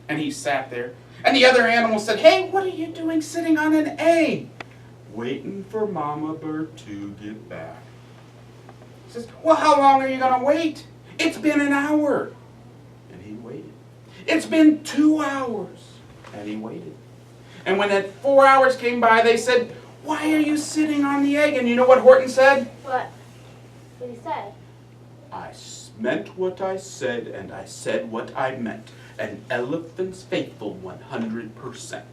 And he sat there. And the other animal said, "Hey, what are you doing sitting on an egg?" "Waiting for Mama Bird to get back." He says, "Well, how long are you going to wait?" "It's been an hour." And he waited. "It's been 2 hours." And he waited. And when that 4 hours came by, they said, "Why are you sitting on the egg?" And you know what Horton said? What? What he said? "I meant what I said, and I said what I meant. An elephant's faithful 100%.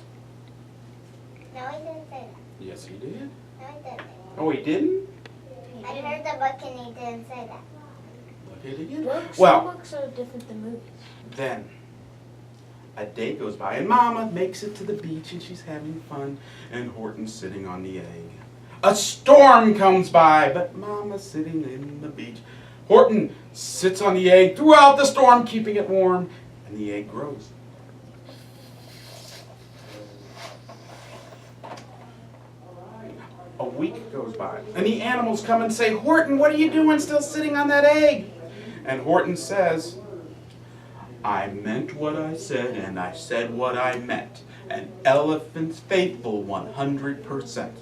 No, he didn't say that. Yes, he did. No, he didn't. Oh, he didn't? I heard the book and he didn't say that. Look at it again. Books, Well, some books are different than movies. then a day goes by, and Mama makes it to the beach, and she's having fun, and Horton's sitting on the egg. A storm comes by, but Mama's sitting in the beach. Horton sits on the egg throughout the storm, keeping it warm, and the egg grows. A week goes by, and the animals come and say, "Horton, what are you doing still sitting on that egg?" And Horton says, "I meant what I said, and I said what I meant. An elephant's faithful 100%.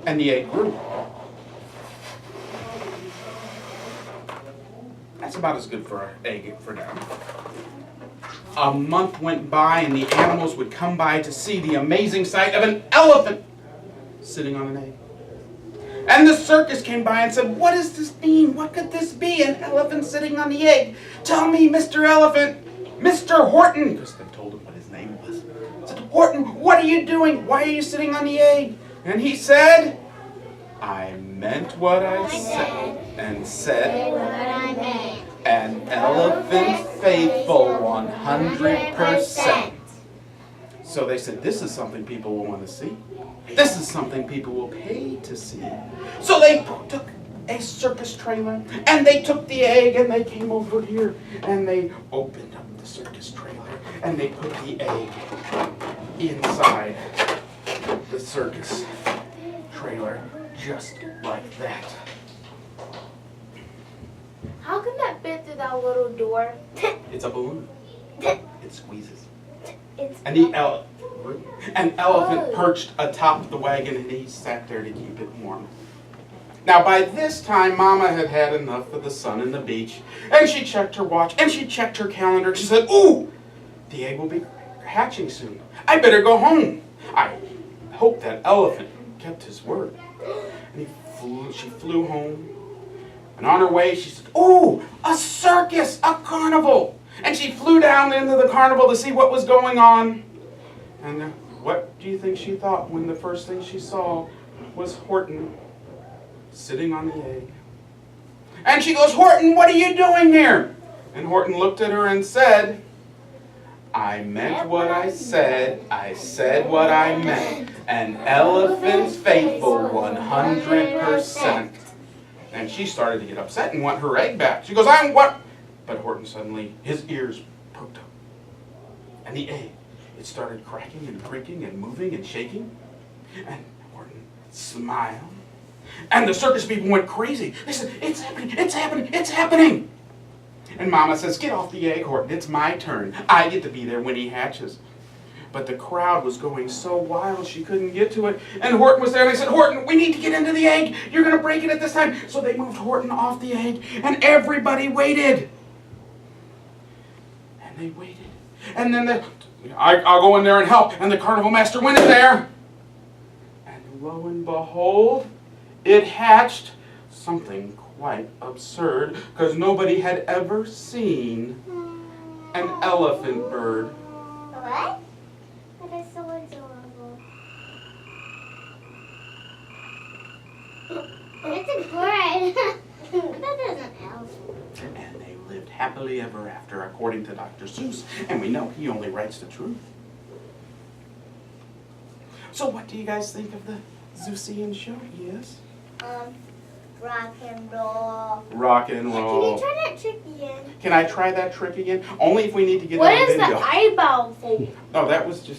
And the egg grew. That's about as good for an egg for them. A month went by, and the animals would come by to see the amazing sight of an elephant sitting on an egg. And the circus came by and said, "What does this mean? What could this be? An elephant sitting on the egg? Tell me, Mr. Elephant, Mr. Horton," because they told him what his name was. Said, "Horton, what are you doing? Why are you sitting on the egg?" And he said, "I meant what I said, and said What I meant. an elephant's faithful 100%. So they said, "This is something people will want to see. This is something people will pay to see." So they took a circus trailer, and they took the egg, and they came over here, and they opened up the circus trailer, and they put the egg inside the circus trailer, just like that. How can that fit through that little door? It's a balloon. It squeezes. It's And an elephant perched atop the wagon, and he sat there to keep it warm. Now by this time, Mama had had enough of the sun and the beach, and she checked her watch, and she checked her calendar. She said, "Ooh, the egg will be hatching soon. I better go home." I hope that elephant kept his word. And she flew home, and on her way she said, "Ooh, a circus, a carnival." And she flew down into the carnival to see what was going on. And what do you think she thought when the first thing she saw was Horton sitting on the egg? And she goes, "Horton, what are you doing here?" And Horton looked at her and said, "I meant what I said what I meant. An elephant's faithful 100%. And she started to get upset and want her egg back. She goes, "I'm what?" But Horton suddenly, his ears perked up. And the egg, it started cracking and creaking and moving and shaking. And Horton smiled. And the circus people went crazy. They said, "It's happening, it's happening, it's happening." And Mama says, "Get off the egg, Horton. It's my turn. I get to be there when he hatches." But the crowd was going so wild she couldn't get to it. And Horton was there, and they said, "Horton, we need to get into the egg. You're going to break it at this time." So they moved Horton off the egg, and everybody waited. And they waited. And then I'll go in there and help. And the carnival master went in there. And lo and behold, it hatched something quite absurd, because nobody had ever seen an elephant bird. What? That is so adorable. It's a bird. That isn't elf. And they lived happily ever after, according to Dr. Seuss. And we know he only writes the truth. So what do you guys think of the Seussian show? Yes? Rock and roll. Rock and Can roll. you try that trick again? Can I try that trick again? Only if we need to get What on is video. the eyeball for? No, that was just